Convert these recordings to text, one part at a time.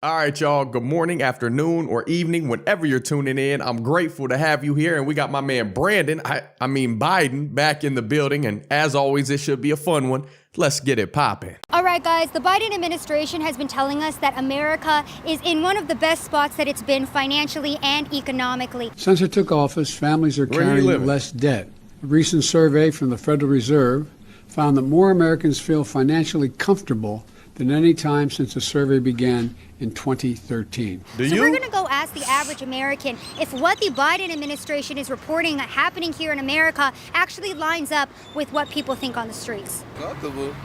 All right, y'all. Good morning, afternoon, or evening, whenever you're tuning in. I'm grateful to have you here. And we got my man Brandon, I mean Biden, back in the building. And as always, it should be a fun one. Let's get it popping. All right, guys, the Biden administration has been telling us that America is in one of the best spots that it's been financially and economically. Since it took office, families are carrying less debt. A recent survey from the Federal Reserve found that more Americans feel financially comfortable than any time since the survey began in 2013. So we're going to go ask the average American if what the Biden administration is reporting happening here in America actually lines up with what people think on the streets. Comfortable?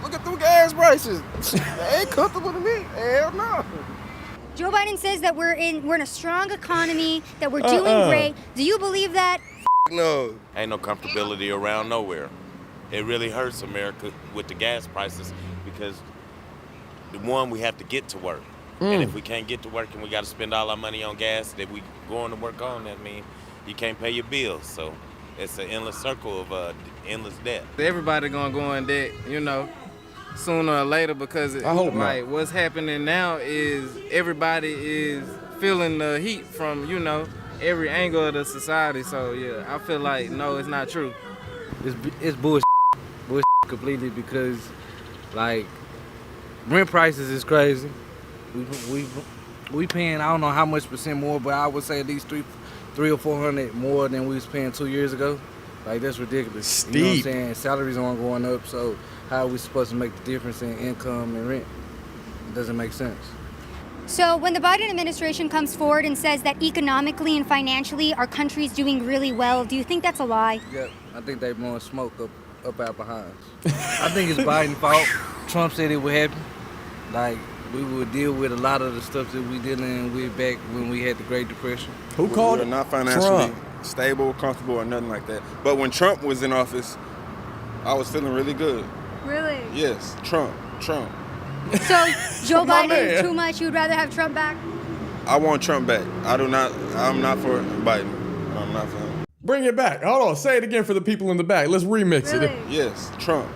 Look at the gas prices. They ain't comfortable to me. Hell no. Joe Biden says that we're in a strong economy, that we're doing great. Do you believe that? No. Ain't no comfortability around nowhere. It really hurts America with the gas prices because we have to get to work. And if we can't get to work and we got to spend all our money on gas that we going to work on, that means you can't pay your bills. So it's an endless circle of endless debt. Everybody gonna go in debt, sooner or later because what's happening now is everybody is feeling the heat from, every angle of the society. So yeah, I feel like no, it's not true. It's bullshit completely because rent prices is crazy. We paying I don't know how much percent more, but I would say at least three or 400 more than we was paying 2 years ago. That's ridiculous. Steep. You know what I'm saying? Salaries aren't going up, so how are we supposed to make the difference in income and rent? It doesn't make sense. So when the Biden administration comes forward and says that economically and financially our country's doing really well, do you think that's a lie? Yep, I think they blowing smoke up our behinds. I think it's Biden's fault. Trump said it would happen. We would deal with a lot of the stuff that we dealing with back when we had the Great Depression. Who called it? Not financially stable, comfortable, or nothing like that. But when Trump was in office, I was feeling really good. Really? Yes, Trump. So Joe Biden is too much. You'd rather have Trump back? I want Trump back. I'm not for Biden. I'm not for him. Bring it back. Hold on. Say it again for the people in the back. Let's remix it. Yes, Trump.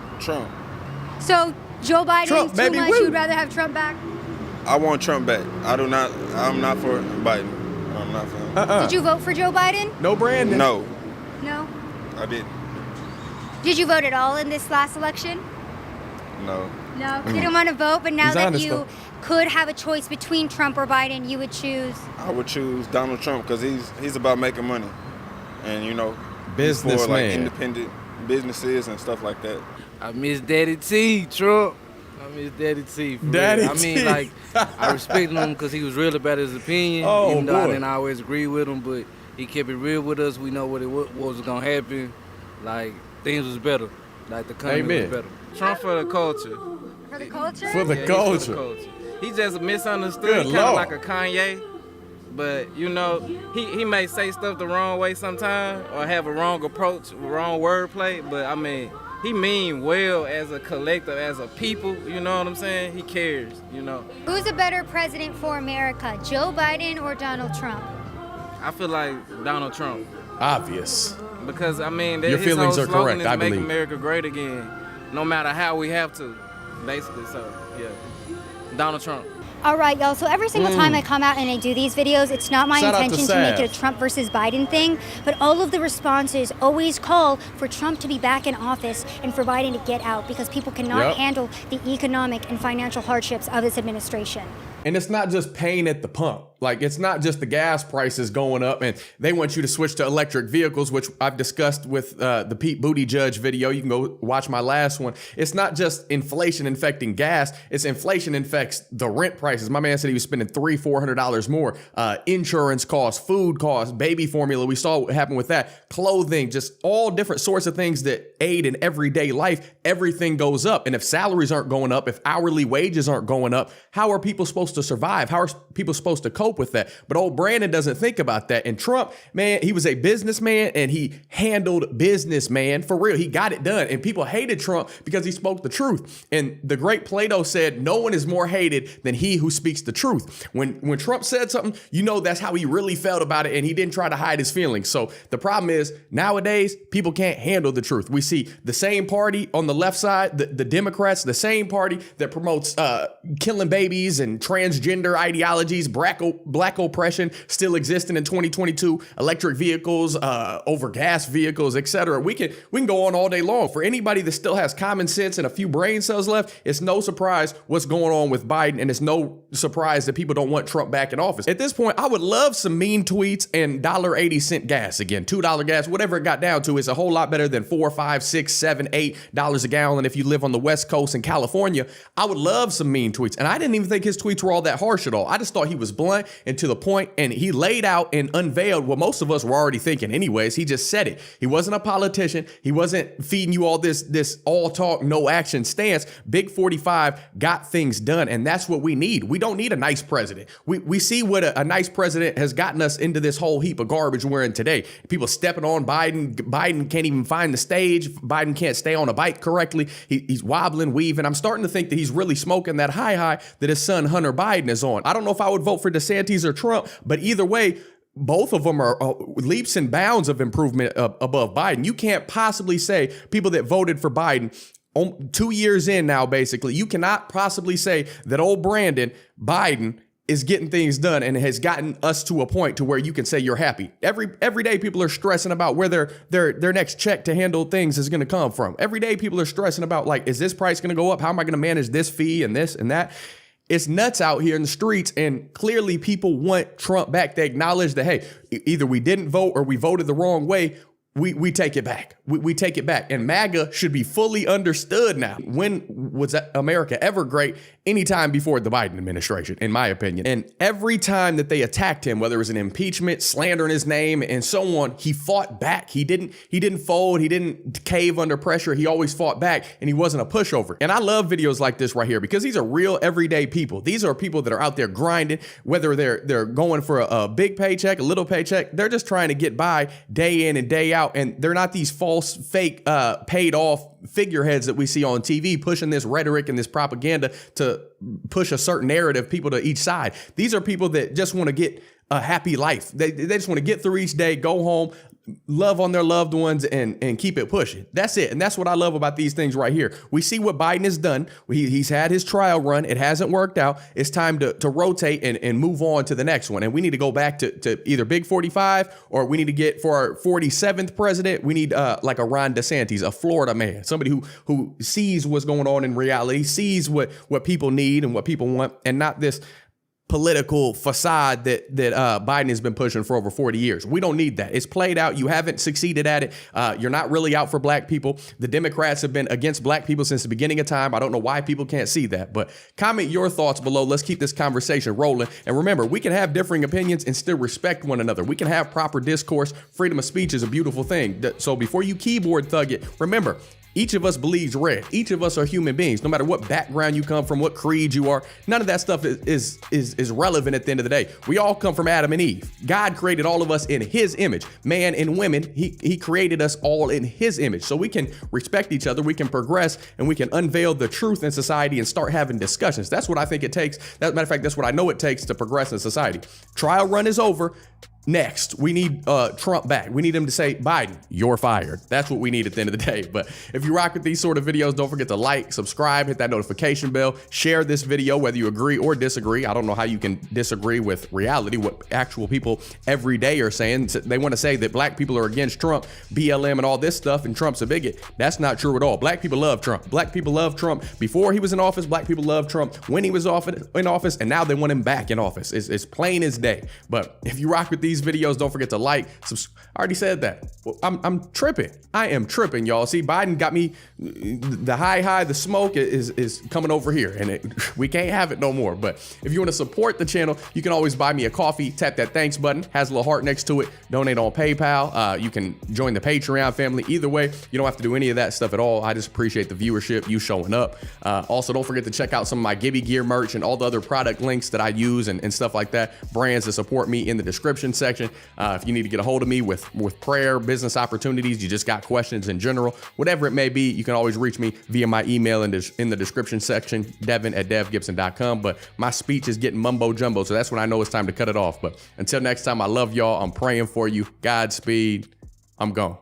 So Joe Biden Trump, too baby, much. woo. You'd rather have Trump back? I want Trump back. I'm not for Biden. I'm not for him. Did you vote for Joe Biden? No, Brandon. No, No. I didn't. Did you vote at all in this last election? No. No. You didn't want to vote, but now He's that honest, you though. could have a choice between Trump or Biden, you would choose. I would choose Donald Trump because he's about making money, and Businessman. for independent businesses and stuff like that. I miss Daddy T, Trump. I miss Daddy T. For Daddy real. T. I respect him because he was real about his opinion. Oh, even though I boy. didn't always agree with him, but he kept it real with us. We know what was going to happen. Things was better. The country Amen. was better. Trump for the culture. For the culture? For the Yeah, he's culture. for the culture. He just misunderstood, Good kind of Lord. like a Kanye. But he may say stuff the wrong way sometimes or have a wrong approach, wrong wordplay. But he mean well as a collective, as a people. You know what I'm saying? He cares. Who's a better president for America, Joe Biden or Donald Trump? I feel like Donald Trump Obvious. because Your his feelings whole are slogan correct, is I "Make believe. America Great Again," no matter how we have to, basically. So yeah, Donald Trump. All right, y'all. So every single time I come out and I do these videos, it's not my Shout out to intention to make it a Sav. Trump versus Biden thing, but all of the responses always call for Trump to be back in office and for Biden to get out because people cannot Yep. handle the economic and financial hardships of this administration. And it's not just pain at the pump. It's not just the gas prices going up and they want you to switch to electric vehicles, which I've discussed with the Pete Buttigieg video. You can go watch my last one. It's not just inflation infecting gas. It's inflation infects the rent prices. My man said he was spending $300-$400 more. Insurance costs, food costs, baby formula. We saw what happened with that. Clothing, just all different sorts of things that aid in everyday life. Everything goes up. And if salaries aren't going up, if hourly wages aren't going up, how are people supposed to survive? How are people supposed to cope? cope with that. But old Brandon doesn't think about that. And Trump, man, he was a businessman and he handled businessman for real. He got it done. And people hated Trump because he spoke the truth. And the great Plato said, no one is more hated than he who speaks the truth. When Trump said something, you know that's how he really felt about it, and he didn't try to hide his feelings. So the problem is nowadays people can't handle the truth. We see the same party on the left side, the Democrats, the same party that promotes killing babies and transgender ideologies, black oppression still existing in 2022, electric vehicles, over gas vehicles, etc. We can go on all day long. For anybody that still has common sense and a few brain cells left, it's no surprise what's going on with Biden, and it's no surprise that people don't want Trump back in office. At this point, I would love some mean tweets and $1.80 gas again, $2 gas, whatever it got down to is a whole lot better than $4, $5, $6, $7, $8 a gallon. If you live on the West Coast in California, I would love some mean tweets. And I didn't even think his tweets were all that harsh at all. I just thought he was blunt and to the point, and he laid out and unveiled what most of us were already thinking anyways. He just said it. He wasn't a politician. He wasn't feeding you all this all talk, no action stance. Big 45 got things done, and that's what we need. We don't need a nice president. We see what a nice president has gotten us into this whole heap of garbage we're in today. People stepping on Biden. Biden can't even find the stage. Biden can't stay on a bike correctly. He's wobbling, weaving. I'm starting to think that he's really smoking that high that his son Hunter Biden is on. I don't know if I would vote for DeSantis or Trump, but either way, both of them are leaps and bounds of improvement above Biden. You can't possibly say people that voted for Biden 2 years in now, basically, you cannot possibly say that old Brandon Biden is getting things done and has gotten us to a point to where you can say you're happy. Every day people are stressing about where their next check to handle things is going to come from. Every day people are stressing about, like, is this price going to go up? How am I going to manage this fee and this and that? It's nuts out here in the streets, and clearly people want Trump back. They acknowledge that, hey, either we didn't vote or we voted the wrong way. We take it back. We take it back. And MAGA should be fully understood now. When was America ever great? Anytime before the Biden administration, in my opinion. And every time that they attacked him, whether it was an impeachment, slandering his name, and so on, he fought back. He didn't fold. He didn't cave under pressure. He always fought back, and he wasn't a pushover. And I love videos like this right here because these are real everyday people. These are people that are out there grinding, whether they're going for a big paycheck, a little paycheck. They're just trying to get by day in and day out. And they're not these false, fake, paid off figureheads that we see on TV pushing this rhetoric and this propaganda to push a certain narrative, people to each side. These are people that just want to get a happy life. They just want to get through each day, go home, love on their loved ones, and keep it pushing. That's it. And that's what I love about these things right here. We see what Biden has done. He's had his trial run. It hasn't worked out. It's time to rotate and move on to the next one. And we need to go back to either Big 45, or we need to get, for our 47th president, we need like a Ron DeSantis, a Florida man, somebody who sees what's going on in reality, sees what people need and what people want, and not this political facade that Biden has been pushing for over 40 years. We don't need that. It's played out. You haven't succeeded at it. You're not really out for black people. The Democrats have been against black people since the beginning of time. I don't know why people can't see that, but comment your thoughts below. Let's keep this conversation rolling. And remember, we can have differing opinions and still respect one another. We can have proper discourse. Freedom of speech is a beautiful thing. So before you keyboard thug it, remember, each of us believes red. Each of us are human beings, no matter what background you come from, what creed you are. None of that stuff is relevant at the end of the day. We all come from Adam and Eve. God created all of us in his image. Man and women, he created us all in his image. So we can respect each other, we can progress, and we can unveil the truth in society and start having discussions. That's what I think it takes. As a matter of fact, that's what I know it takes to progress in society. Trial run is over. Next, we need Trump back. We need him to say, Biden, you're fired. That's what we need at the end of the day. But if you rock with these sort of videos, don't forget to like, subscribe, hit that notification bell, share this video, whether you agree or disagree. I don't know how you can disagree with reality, what actual people every day are saying. They want to say that black people are against Trump, BLM, and all this stuff, and Trump's a bigot. That's not true at all. Black people love Trump. Black people love Trump before he was in office. Black people love Trump when he was in office, and now they want him back in office. It's plain as day. But if you rock with these these videos. Don't forget to like, I already said that. Well, I'm tripping. I am tripping, y'all. See, Biden got me, the smoke is coming over here, and we can't have it no more. But if you want to support the channel, you can always buy me a coffee. Tap that thanks button, has a little heart next to it. Donate on PayPal. You can join the Patreon family. Either way, you don't have to do any of that stuff at all. I just appreciate the viewership, you showing up. Also, don't forget to check out some of my Gibby Gear merch and all the other product links that I use and stuff like that. Brands that support me in the description section. If you need to get a hold of me with prayer, business opportunities, you just got questions in general, whatever it may be, you can always reach me via my email in the description section, devin@devgibson.com. But my speech is getting mumbo jumbo, so that's when I know it's time to cut it off. But until next time, I love y'all. I'm praying for you. Godspeed. I'm gone.